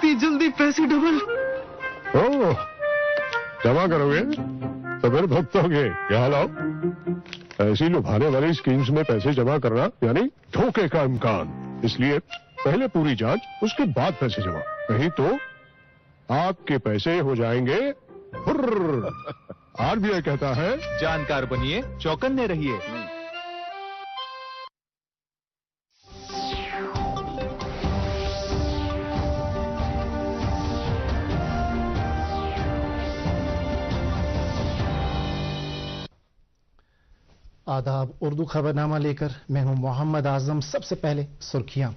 इतनी जल्दी पैसे डबल? ओह, जमा करोगे तो फिर भुगतोगे। यहाँ लाओ। ऐसी लुभाने वाली स्कीम्स में पैसे जमा करना यानी धोखे का इम्कान, इसलिए पहले पूरी जांच, उसके बाद पैसे जमा, नहीं तो आपके पैसे हो जाएंगे फुर्र। आरबीआई कहता है, जानकार बनिए, चौकन्ने रहिए। आदाब, उर्दू खबरनामा लेकर मैं हूं मोहम्मद आजम। सबसे पहले सुर्खियां।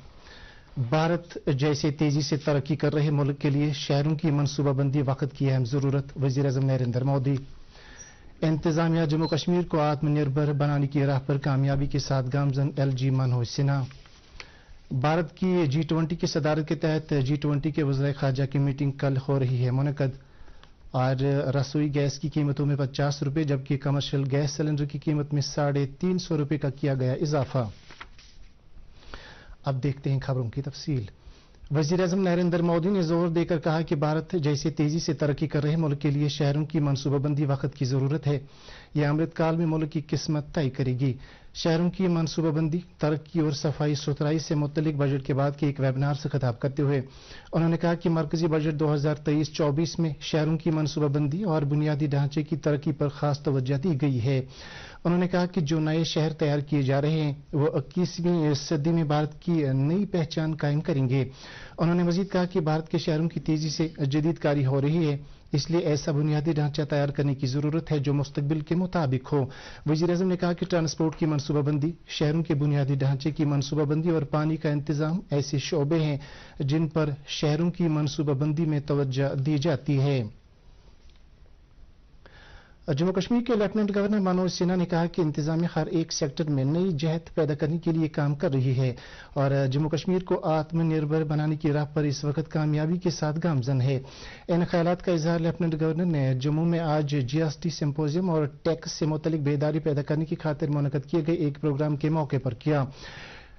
भारत जैसे तेजी से तरक्की कर रहे मुल्क के लिए शहरों की मनसूबाबंदी वक्त की अहम जरूरत, वजीर आजम नरेंद्र मोदी। इंतजामिया जम्मू कश्मीर को आत्मनिर्भर बनाने की राह पर कामयाबी के साथ गामजन LG मनोज सिन्हा। भारत की G20 की सदारत के तहत G20 के वज़ीर ख़ारजा की मीटिंग कल हो रही है मुनक़द। और रसोई गैस की कीमतों में 50 रुपये, जबकि कमर्शियल गैस सिलेंडर की कीमत में 350 रुपये का किया गया इजाफा। अब देखते हैं खबरों की तफसील। वज़ीर आज़म नरेंद्र मोदी ने जोर देकर कहा कि भारत जैसे तेजी से तरक्की कर रहे मुल्क के लिए शहरों की मनसूबाबंदी वक्त की जरूरत है। यह अमृतकाल में मुल्क की किस्मत तय करेगी। शहरों की मनसूबाबंदी, तरक्की और सफाई सुथराई से मुतल्लिक बजट के बाद के एक वेबिनार से खिताब करते हुए उन्होंने कहा कि मरकजी बजट 2023-24 में शहरों की मनसूबाबंदी और बुनियादी ढांचे की तरक्की पर खास तवज्जो दी गई है। उन्होंने कहा कि जो नए शहर तैयार किए जा रहे हैं वो 21वीं सदी में भारत की नई पहचान कायम करेंगे। उन्होंने मजीद कहा कि भारत के शहरों की तेजी से जदीदकारी हो रही है, इसलिए ऐसा बुनियादी ढांचा तैयार करने की जरूरत है जो मुस्तकबिल के मुताबिक हो। वज़ीर आज़म ने कहा कि ट्रांसपोर्ट की मनसूबाबंदी, शहरों के बुनियादी ढांचे की मनसूबाबंदी और पानी का इंतजाम ऐसे शोबे हैं जिन पर शहरों की मनसूबाबंदी में तवज्जो दी जाती है। जम्मू कश्मीर के लेफ्टिनेंट गवर्नर मनोज सिन्हा ने कहा कि इंतजामिया हर एक सेक्टर में नई जहत पैदा करने के लिए काम कर रही है और जम्मू कश्मीर को आत्मनिर्भर बनाने की राह पर इस वक्त कामयाबी के साथ गामजन है। इन ख्यालात का इजहार लेफ्टिनेंट गवर्नर ने जम्मू में आज GST सिंपोजियम और टैक्स से मुतल्लिक बेदारी पैदा करने की खातिर मुनक़द किए गए एक प्रोग्राम के मौके पर किया।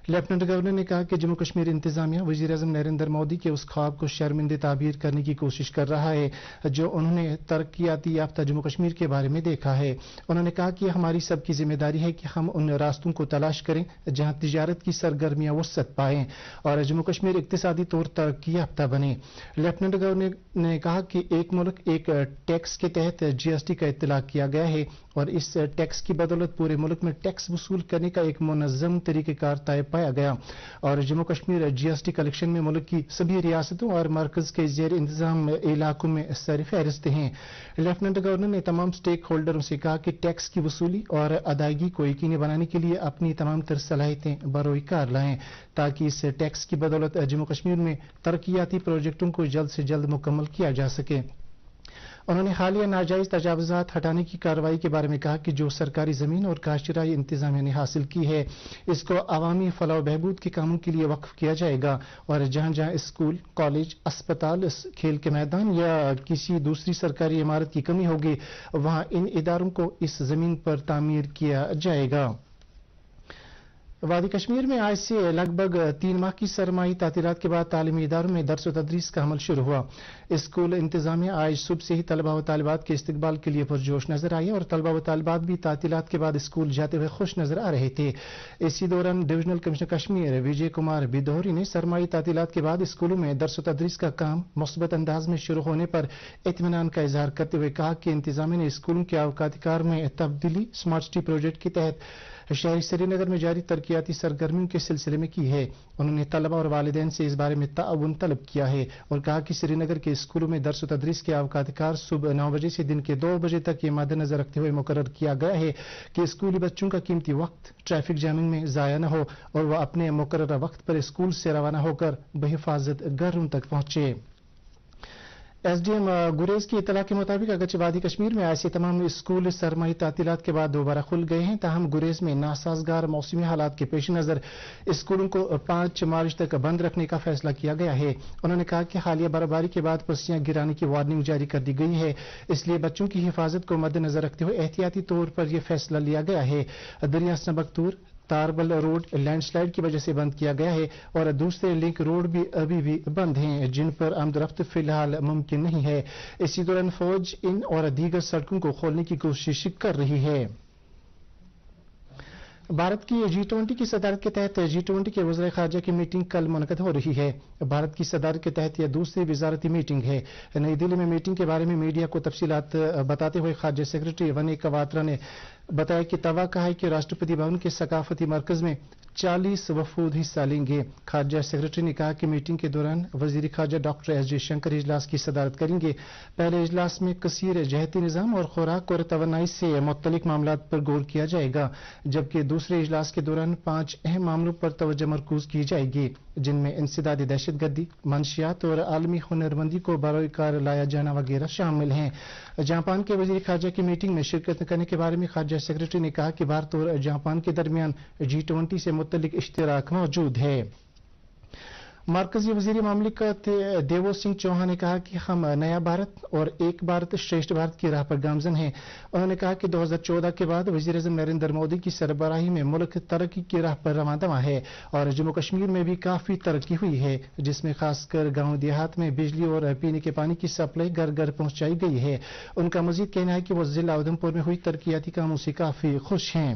लेफ्टिनेंट गवर्नर ने कहा कि जम्मू कश्मीर इंतजामिया वज़ीर आज़म नरेंद्र मोदी के उस ख्वाब को शर्मिंदा ताबीर करने की कोशिश कर रहा है जो उन्होंने तरक्याती याफ्ता जम्मू कश्मीर के बारे में देखा है। उन्होंने कहा कि हमारी सबकी जिम्मेदारी है कि हम उन रास्तों को तलाश करें जहां तिजारत की सरगर्मियां वसअत पाएं और जम्मू कश्मीर इक्तिसादी तौर तरक्की याफ्ता बने। लेफ्टिनेंट गवर्नर ने कहा कि एक मुल्क एक टैक्स के तहत GST का इत्तलाक किया गया है और इस टैक्स की बदौलत पूरे मुल्क में टैक्स वसूल करने का एक मुनज़्ज़म तरीक़ेकार तय पाया गया और जम्मू कश्मीर GST कलेक्शन में मुल्क की सभी रियासतों और मरकज के ज़ेर इंतजाम इलाकों में सरफ़हरिस्त हैं। लेफ्टिनेंट गवर्नर ने तमाम स्टेक होल्डरों से कहा कि टैक्स की वसूली और अदायगी को यकीनी बनाने के लिए अपनी तमाम तर सलाहियतें बरोई कार लाएं ताकि इस टैक्स की बदौलत जम्मू कश्मीर में तरक्याती प्रोजेक्टों को जल्द से जल्द मुकम्मल किया जा सके। उन्होंने हालिया नाजायज तजावुज़ात हटाने की कार्रवाई के बारे में कहा कि जो सरकारी जमीन और काश्तकारी इंतजामिया ने हासिल की है इसको अवामी फलाह बहबूद के कामों के लिए वक्फ किया जाएगा और जहां जहां स्कूल, कॉलेज, अस्पताल, खेल के मैदान या किसी दूसरी सरकारी इमारत की कमी होगी वहां इन इदारों को इस जमीन पर तामीर किया जाएगा। वादी कश्मीर में आज से लगभग 3 माह की सरमाई तातीलात के बाद तालीमी इदारों में दर्स व तदरीस का अमल शुरू हुआ। स्कूल इंतजामिया आज सुबह से ही तलबा व तालिबात के इस्तकबाल के लिए पुरजोश नजर आई और तलबा व तालिबात भी तातीलात के बाद स्कूल जाते हुए खुश नजर आ रहे थे। इसी दौरान डिविजनल कमिश्नर कश्मीर विजय कुमार बिदोहरी ने सरमाई तातीलात के बाद स्कूलों में दर्स व तदरीस का काम मुस्बत अंदाज में शुरू होने पर इत्मीनान का इजहार करते हुए कहा कि इंतजामिया ने स्कूलों के अवकातिकार में तब्दीली स्मार्ट सिटी प्रोजेक्ट के तहत शहरी श्रीनगर में जारी तरक्याती सरगर्मियों के सिलसिले में की है। उन्होंने तलबा और वालिदैन से इस बारे में ताउन तलब किया है और कहा कि श्रीनगर के स्कूलों में दर्स व तदरीस के अवकातिकार सुबह 9 बजे से दिन के 2 बजे तक ये मद्देनजर रखते हुए मुकर्रर किया गया है कि स्कूली बच्चों का कीमती वक्त ट्रैफिक जैमिंग में ज़ाया न हो और वह अपने मुकर्रर वक्त पर स्कूल से रवाना होकर बहिफाजत घरों तक पहुंचे। SDM गुरेज की इत्तला के मुताबिक अगरचे वादी कश्मीर में ऐसे तमाम स्कूल सरमाही तातीलात के बाद दोबारा खुल गए हैं, ताहम गुरेज में नासाजगार मौसमी हालात के पेश नजर स्कूलों को 5 मार्च तक बंद रखने का फैसला किया गया है। उन्होंने कहा कि हालिया बर्फबारी के बाद पस्सियां गिराने की वार्निंग जारी कर दी गई है, इसलिए बच्चों की हिफाजत को मद्देनजर रखते हुए एहतियाती तौर पर यह फैसला लिया गया है। दरिया सबकतूर, تاربل روڈ لینڈ سلائڈ کی وجہ سے بند کیا گیا ہے اور دوسرے لنک روڈ بھی ابھی بھی بند ہیں جن پر آمد و رفت فی الحال ممکن نہیں ہے. اسی دوران فوج ان اور دیگر سڑکوں کو کھولنے کی کوشش کر رہی ہے. بھارت کی G20 کی صدارت کے تحت G20 کے وزراء خارجہ کی میٹنگ کل منعقد ہو رہی ہے. بھارت کی صدارت کے تحت یہ دوسری وزارتی میٹنگ ہے. نئی دلی میں میٹنگ کے بارے میں میڈیا کو تفصیلات بتاتے ہوئے خارجہ سیکرٹری ونی کواترا نے بتایا کہ توقع ہے کہ راشٹرپتی بھون کے ثقافتی مرکز میں 40 وفود حصہ لیں گے. خارجہ سیکرٹری نے کہا کہ میٹنگ کے دوران وزیر خارجہ ڈاکٹر ایس جے شنکر اجلاس کی صدارت کریں گے. پہلے اجلاس میں کثیر جہتی نظام اور خوراک اور توانائی سے متعلق معاملات پر غور کیا جائے گا جبکہ دوسرے اجلاس کے دوران 5 اہم معاملوں پر توجہ مرکوز کی جائے گی جن میں انسداد دہشت گردی، منشیات اور عالمی ہنرمندی کو بروئے کار لایا جانا وغیرہ شامل ہیں. جاپان کے وزیر خارجہ کی میٹنگ میں شرکت کرنے کے بارے میں خارجہ سیکرٹری نے کہا کہ بھارت اور جاپان کے درمیان G20 سے متعلق اشتراک موجود ہے. مرکزی وزیر مملکت دیو سنگھ چوہان نے کہا کہ ہم نیا بھارت اور ایک بھارت شریشٹھ بھارت کی راہ پر گامزن ہیں. انہوں نے کہا کہ 2014 کے بعد وزیر اعظم نریندر مودی کی سربراہی میں ملک ترقی کی راہ پر رواں دواں ہے اور جموں کشمیر میں بھی کافی ترقی ہوئی ہے جس میں خاص کر گاؤں دیہات میں بجلی اور پینے کے پانی کی سپلائی گھر گھر پہنچائی گئی ہے. ان کا مزید کہنا ہے کہ وہ ضلع اودھمپور میں ہوئی ترقیاتی کاموں سے کافی خوش ہیں.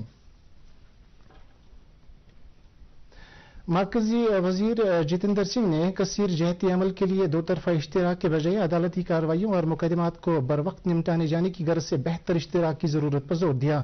مرکزی وزیر جتیندر سنگھ نے کثیر جہتی عمل کے لیے دو طرفہ اشتراک کے بجائے عدالتی کارروائیوں اور مقدمات کو بروقت نمٹانے جانے کی غرض سے بہتر اشتراک کی ضرورت پر زور دیا.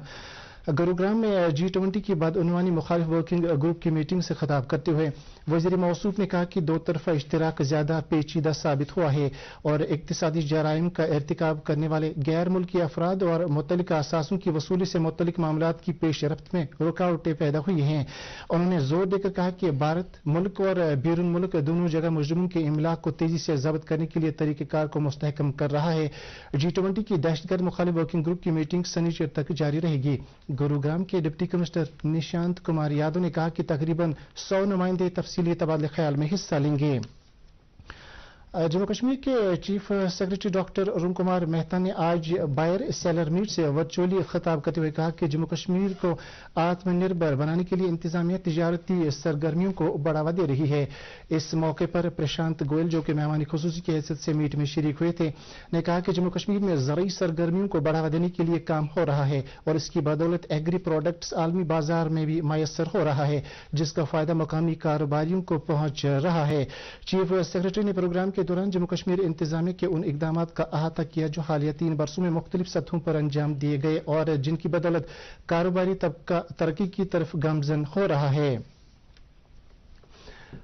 گروگرام میں G20 کی بدعنوانی مخالف ورکنگ گروپ کی میٹنگ سے خطاب کرتے ہوئے وزیر موصوف نے کہا کہ دو طرفہ اشتراک زیادہ پیچیدہ ثابت ہوا ہے اور اقتصادی جرائم کا ارتکاب کرنے والے غیر ملکی افراد اور متعلقہ اثاثوں کی وصولی سے متعلق معاملات کی پیش رفت میں رکاوٹیں پیدا ہوئی ہیں. انہوں نے زور دے کر کہا کہ بھارت ملک اور بیرون ملک دونوں جگہ مجرموں کے املاک کو تیزی سے ضبط کرنے کے لیے طریقہ کار کو مستحکم کر رہا ہے. G20 کی دہشت گرد مخالف ورکنگ گروپ کی میٹنگ سنیچر تک جاری رہے گی. گروگرام کے ڈپٹی کمشنر نشانت کمار یادو نے کہا کہ تقریباً 100 نمائندے تفصیلی تبادلہ خیال میں حصہ لیں گے. جموں کشمیر کے chief secretary doctor Arun Kumar Mehta نے آج بائر سیلر میٹ سے ورچوئلی خطاب کرتے ہوئے کہا کہ جموں کشمیر کو آتم نربھر بنانے کے لیے انتظامیہ تجارتی سرگرمیوں کو بڑھاوا دے رہی ہے. اس موقع پر پرشانت گوئل جو کہ مہمان خصوصی کی حیثیت سے میٹ میں شریک ہوئے تھے نے کہا کہ جموں کشمیر میں زرعی سرگرمیوں کو بڑھاوا دینے کے لیے کام ہو رہا ہے اور اس کی بدولت ایگری پروڈکٹس عالمی بازار میں بھی میسر ہو رہا ہے جس کا فائدہ مقامی کاروباریوں کو پہنچ رہا ہے. چیف سیکرٹری نے پروگرام کے دوران جموں کشمیر انتظامیہ کے ان اقدامات کا احاطہ کیا جو حالیہ 3 برسوں میں مختلف سطحوں پر انجام دیے گئے اور جن کی بدولت کاروباری طبقہ ترقی کی طرف گامزن ہو رہا ہے.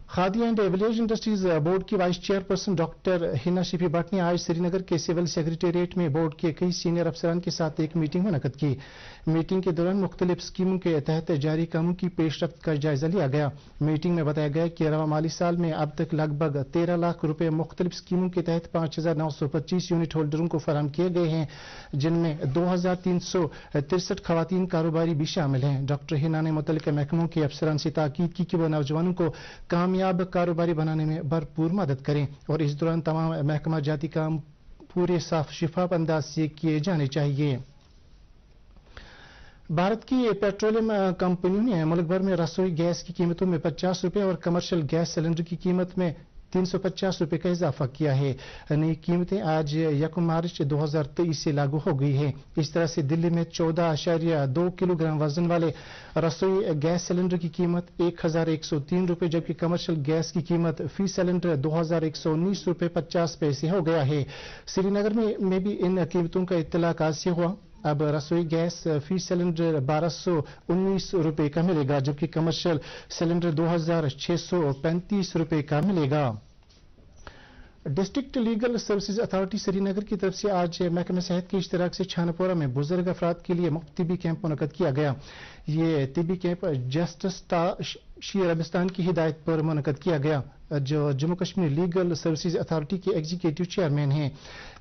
Khadi and village industries board کی وائس چیئرپرسن ڈاکٹر ہنا شفی بٹ نے آج سری نگر کے سول سیکریٹریٹ میں بورڈ کے کئی سینئر افسران کے ساتھ ایک میٹنگ منعقد کی. میٹنگ کے دوران مختلف اسکیموں کے تحت جاری کاموں کی پیش رفت کا جائزہ لیا گیا. میٹنگ میں بتایا گیا کہ رواں مالی سال میں اب تک لگ بھگ 13 لاکھ روپے مختلف اسکیموں کے تحت 5,925 یونٹ ہولڈروں کو فراہم کیے گئے ہیں جن میں 2,363 خواتین کاروباری بھی شامل ہیں. ڈاکٹر ہنا نے متعلقہ محکموں کے افسران سے تاکید کی کہ وہ نوجوانوں کو کامیاب کاروباری بنانے میں بھرپور مدد کریں اور اس دوران تمام محکمہ جاتی کام پورے صاف شفاف انداز سے کیے جانے چاہیے. بھارت کی پیٹرولیم کمپنیوں نے ملک بھر میں رسوئی گیس کی قیمتوں میں 50 روپے اور کمرشل گیس سلنڈر کی قیمت میں 350 روپے کا اضافہ کیا ہے. نئی قیمتیں آج 1 مارچ 2023 سے لاگو ہو گئی ہیں. اس طرح سے دلی میں 14.2 کلو گرام وزن والے رسوئی گیس سلنڈر کی قیمت 1,103 روپے جبکہ کمرشل گیس کی قیمت فی سلنڈر 2,119 روپے 50 پیسے ہو گیا ہے. سری نگر میں بھی ان قیمتوں کا اطلاق آج سے ہوا. اب رسوئی گیس فی سلنڈر 1,219 روپے کا ملے گا جبکہ کمرشل سلنڈر 2,635 روپے کا ملے گا. ڈسٹرکٹ لیگل سروسز اتھارٹی سری نگر کی طرف سے آج محکمہ صحت کے اشتراک سے چھانا پورہ میں بزرگ افراد کے لیے مفت طبی کیمپ منعقد کیا گیا. یہ طبی کیمپ جسٹس شیر عربستان کی ہدایت پر منعقد کیا گیا جو Jammu Kashmir legal services authority کے ایگزیکٹو چیئرمین ہیں.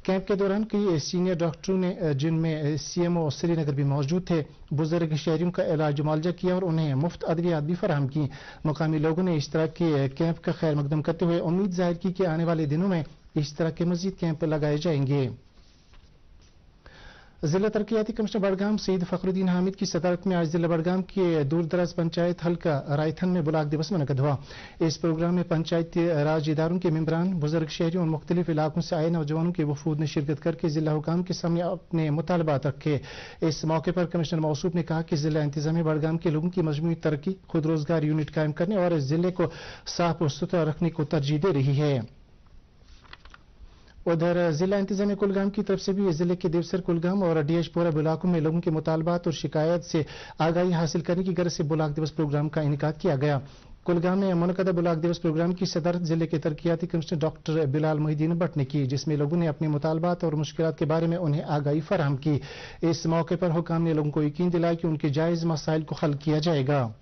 کیمپ کے دوران کئی سینئر ڈاکٹروں نے جن میں CMO سری نگر بھی موجود تھے بزرگ شہریوں کا علاج معالجہ کیا اور انہیں مفت ادویات بھی فراہم کی. مقامی لوگوں نے اس طرح کے کیمپ کا خیر مقدم کرتے ہوئے امید ظاہر کی کہ آنے والے دنوں میں اس طرح کے مزید کیمپ لگائے جائیں گے. जिला तरक्याती कमिश्नर बड़गाम सईद फखरुद्दीन हामिद की सदारत में आज जिला बड़गाम के दूर दराज पंचायत हल्का रायथन में ब्लॉक दिवस मुनक्कद हुआ। इस प्रोग्राम में पंचायती राज इदारों के मेंबरान, बुजुर्ग शहरियों और मुख्तलिफ इलाकों से आए नौजवानों के वफूद ने शिरकत करके जिला हुकाम के सामने अपने मुतालबात रखे। इस मौके पर कमिश्नर मौसूफ ने कहा कि जिला इंतजामिया बड़गाम के लोगों की मजमूई तरक्की, खुद रोजगार यूनिट कायम करने और जिले को साफ और सुथरा रखने को तरजीह दे रही है। उधर जिला इंतजामिया कुलगाम की तरफ से भी जिले के देवसर, कुलगाम और डीएचपुरा ब्लॉकों में लोगों के मुतालबात और शिकायत से आगाही हासिल करने की गर्ज से ब्लॉक दिवस प्रोग्राम का इनेकाद किया गया। कुलगाम में मुनक्कदा ब्लॉक दिवस प्रोग्राम की सदर जिले के तरक्याती कमिश्नर डॉक्टर बिलाल मोहिद्दीन भट्ट ने की, जिसमें लोगों ने अपने मुतालबात और मुश्किलात के बारे में उन्हें आगाही फराहम की। इस मौके पर हुकाम ने लोगों को यकीन दिलाया कि उनके जायज मसाइल को हल किया जाएगा।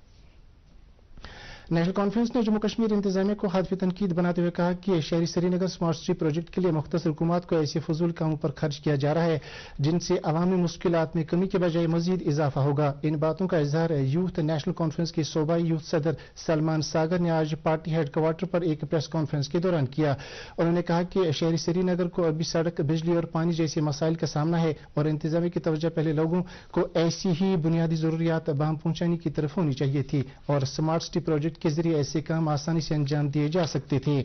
नेशनल कॉन्फ्रेंस ने जम्मू कश्मीर इंतजामिया को हदफ तनकीद बनाते हुए कहा कि शहरी श्रीनगर स्मार्ट सिटी प्रोजेक्ट के लिए मुख्तसर हुकूमत को ऐसे फजूल कामों पर खर्च किया जा रहा है जिनसे अवामी मुश्किलात में कमी के बजाय मजीद इजाफा होगा। इन बातों का इजहार यूथ नेशनल कॉन्फ्रेंस के सूबाई यूथ सदर सलमान सागर ने आज पार्टी हेडक्वार्टर पर एक प्रेस कॉन्फ्रेंस के दौरान किया। उन्होंने कहा कि शहरी श्रीनगर को अभी सड़क, बिजली और पानी जैसे मसाइल का सामना है और इंतजामिया की तवज्जो पहले लोगों को ऐसी ही बुनियादी जरूरियात बहाम पहुंचाने की तरफ होनी चाहिए थी और स्मार्ट सिटी प्रोजेक्ट के जरिए ऐसे काम आसानी से अंजाम दिए जा सकते थे।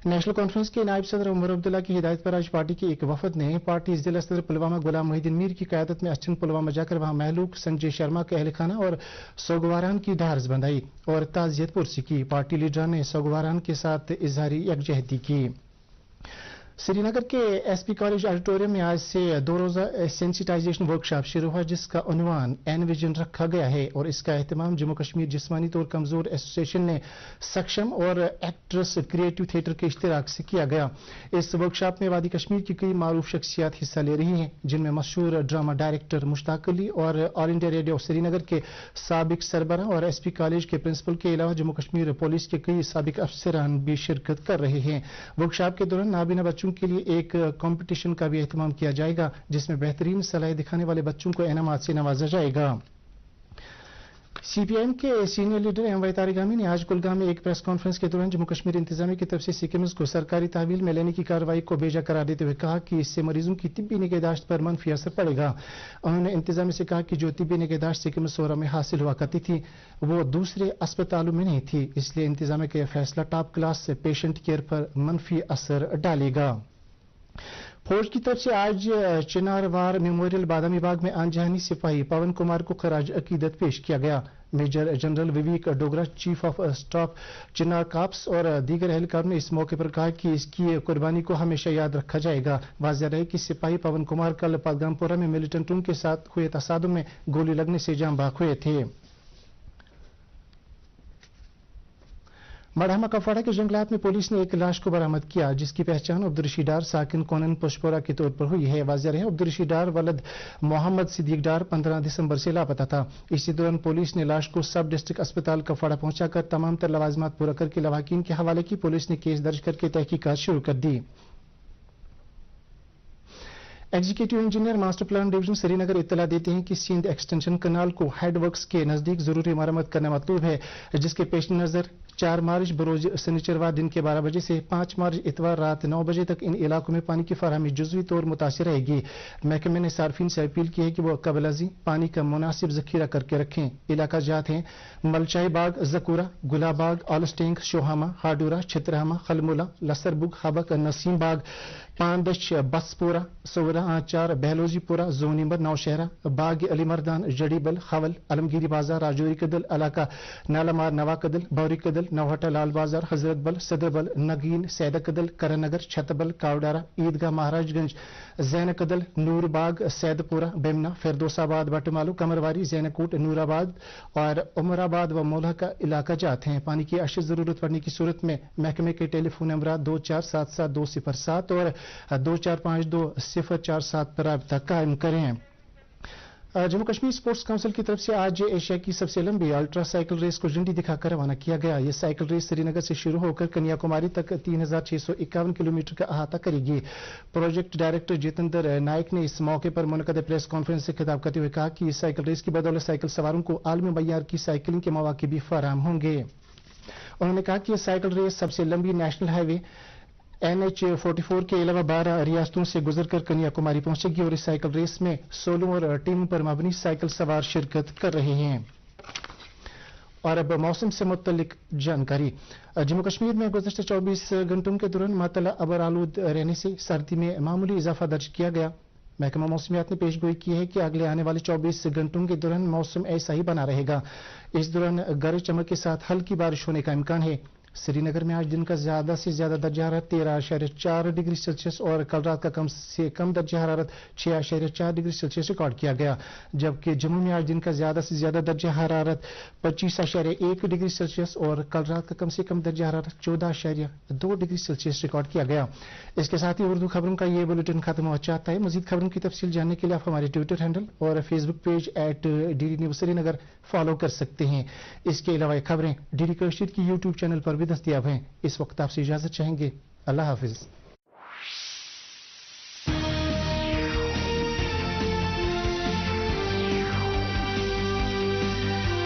नेशनल कॉन्फ्रेंस के नायब सदर उमर अब्दुल्ला की हिदायत पर आज पार्टी के एक वफद ने पार्टी जिला सदर पुलवामा गुलाम मोहिद्दीन मीर की क़यादत में अच्छन पुलवामा जाकर वहां महलूक संजय शर्मा के अहल खाना और सोगवारान की ढार्स बंधाई और ताजियत पुरसी की। पार्टी लीडरान ने सोगवारान के साथ इजहारी यकजहती की। श्रीनगर के एसपी कॉलेज ऑडिटोरियम में आज से 2 रोजा सेंसिटाइजेशन वर्कशॉप शुरू हुआ, जिसका उन्वान एनविजन रखा गया है और इसका एहतमाम जम्मू कश्मीर जिस्मानी तौर कमजोर एसोसिएशन ने सक्षम और एक्ट्रेस क्रिएटिव थिएटर के इश्तिराक से किया गया। इस वर्कशॉप में वादी कश्मीर की कई मारूफ शख्सियात हिस्सा ले रही हैं, जिनमें मशहूर ड्रामा डायरेक्टर मुश्ताक अली और ऑल इंडिया रेडियो श्रीनगर के साबिक सरबराह और एसपी कॉलेज के प्रिंसिपल के अलावा जम्मू कश्मीर पुलिस के कई साबिक अफसरान भी शिरकत कर रहे हैं। वर्कशॉप के दौरान नाबीना बच्चों के लिए एक कंपटीशन का भी एहतमाम किया जाएगा, जिसमें बेहतरीन सलाह दिखाने वाले बच्चों को इनामात से नवाजा जाएगा। सीपीआईएम के सीनियर लीडर एम.वाई. तारिगामी ने आज कुलगाम में एक प्रेस कॉन्फ्रेंस के दौरान जम्मू कश्मीर इंतजामिया की तरफ से सिक्किम्स को सरकारी तहवील में लेने की कार्रवाई को बेजा करार देते हुए कहा कि इससे मरीजों की तिब्बी निगहदाश्त पर मनफी असर पड़ेगा। उन्होंने इंतजामिया से कहा कि जो तिब्बी निगहदाश्त सिक्किम सोरा में हासिल हुआ करती थी वो दूसरे अस्पतालों में नहीं थी, इसलिए इंतजामिया का फैसला टॉप क्लास पेशेंट केयर पर मनफी असर डालेगा। फौज की तरफ से आज चिनारवार मेमोरियल बादामी बाग में आनजहानी सिपाही पवन कुमार को खराज अकीदत पेश किया गया। Major general Vivek Dogra, chief of staff Chinar corps और दीगर एहलकार ने इस मौके पर कहा कि इसकी कुर्बानी को हमेशा याद रखा जाएगा। वाज़ेह रहे कि सिपाही पवन कुमार कल पदगामपुरा में मिलिटेंटों के साथ हुए तसादुम में गोली लगने से जाम बाक हुए थे। मढ़ामा कफवाड़ा के जंगलात में पुलिस ने एक लाश को बरामद किया, जिसकी पहचान अब्दुल डार साकिन कोनन पुष्पोरा के तौर पर हुई है। वाज़ेह रहे अब्दुल डार वलद मोहम्मद सिद्दीक डार 15 दिसंबर से लापता था। इसी दौरान पुलिस ने लाश को सब डिस्ट्रिक्ट अस्पताल कफवाड़ा पहुंचाकर तमाम तर लवाजमात पूरा करके लवाकिन के हवाले की। पुलिस ने केस दर्ज करके तहकीकात शुरू कर दी। Executive engineer master plan division Srinagar इत्तला देते हैं कि सिंध एक्सटेंशन कनाल को हेडवर्क्स के नजदीक जरूरी मरम्मत करना मतलूब है, जिसके पेश नजर 4 मार्च बरोज शनिचरवार दिन के 12 बजे से 5 मार्च इतवार रात 9 बजे तक इन इलाकों में पानी की फराहमी जुज़वी तौर मुतासिर रहेगी। महकमे ने सार्फिन से अपील की है कि वो कबलाजी पानी का मुनासिब जखीरा करके रखें। इलाका जात हैं मलचाई बाग, जकूरा, गुलाबाग, ऑलस्टेंग, शोहामा, हाडूरा, छित्रहामा, खलमुला, लसरबुग, हबक, नसीम बाग, पांदश, बसपोरा, सोवरा, आचार, बहलोजीपुरा, जोनीबर, नौशहरा, बाग अली मर्दान, जड़ीबल, खवल, आलमगीरी बाजार, राजौरी कदल इलाका, नालामार, नवा कदल, बौरी कदल, नौहटा, लाल बाजार, हजरत बल, सदर बल, नगीन, सैदा कदल, करनगर, छतबल, कावडारा, ईदगाह, महाराजगंज, जैन कदल, नूरबाग, सैदपुरा, बेमना, फिरदौसाबाद, बटमालू, कमरवारी, जैनकोट, नूराबाद और उमराबाद व मोलह का इलाका जाते हैं। पानी की अशद जरूरत पड़ने की सूरत में महकमे के टेलीफोन नंबर 2477-207 और 2452-047 पर राब्ता कायम करें। जम्मू कश्मीर स्पोर्ट्स काउंसिल की तरफ से आज एशिया की सबसे लंबी अल्ट्रा साइकिल रेस को झंडी दिखाकर रवाना किया गया। यह साइकिल रेस श्रीनगर से शुरू होकर कन्याकुमारी तक 3651 किलोमीटर का अहाता करेगी। प्रोजेक्ट डायरेक्टर जितेंद्र नायक ने इस मौके पर मुनक्कद प्रेस कॉन्फ्रेंस से खिताब करते हुए कहा कि इस साइकिल रेस की बदौलत साइकिल सवारों को आलमी मय्यार की साइकिलिंग के मौके भी फराहम होंगे। उन्होंने कहा कि यह साइकिल रेस सबसे लंबी नेशनल हाईवे NH-44 के अलावा 12 रियासतों से गुजरकर कन्याकुमारी पहुंचेगी और इस साइकिल रेस में 16 और टीमों पर मबनी साइकिल सवार शिरकत कर रहे हैं। और अब मौसम से मुतल्लिक जानकारी। जम्मू कश्मीर में गुज़श्ता 24 घंटों के दौरान मातला अबर आलूद रहने से सर्दी में मामूली इजाफा दर्ज किया गया। महकमा मौसमियात ने पेशगोई की है कि अगले आने वाले 24 घंटों के दौरान मौसम ऐसा ही बना रहेगा। इस दौरान गरज चमक के साथ हल्की बारिश होने का इम्कान है। श्रीनगर में आज दिन का ज्यादा से ज्यादा दर्जा हरारत 13.4 डिग्री सेल्सियस और कल रात का कम से कम दर्जा हरारत 6.4 डिग्री सेल्सियस रिकॉर्ड किया गया, जबकि जम्मू में आज दिन का ज्यादा से ज्यादा दर्जा हरारत 25.1 डिग्री सेल्सियस और कल रात का कम से कम दर्जा हरारत 14.2 डिग्री सेल्सियस रिकॉर्ड किया गया। इसके साथ ही उर्दू खबरों का ये बुलेटिन खत्म हो जाता है। मजीद खबरों की तफसील जानने के लिए आप हमारे ट्विटर हैंडल और Facebook page @DD News Srinagar follow कर सकते हैं। इसके अलावा ये खबरें DD कश्मीर की यूट्यूब चैनल पर भी दस्तयाब हैं। इस वक्त आपसे इजाजत चाहेंगे। अल्लाह हाफिज।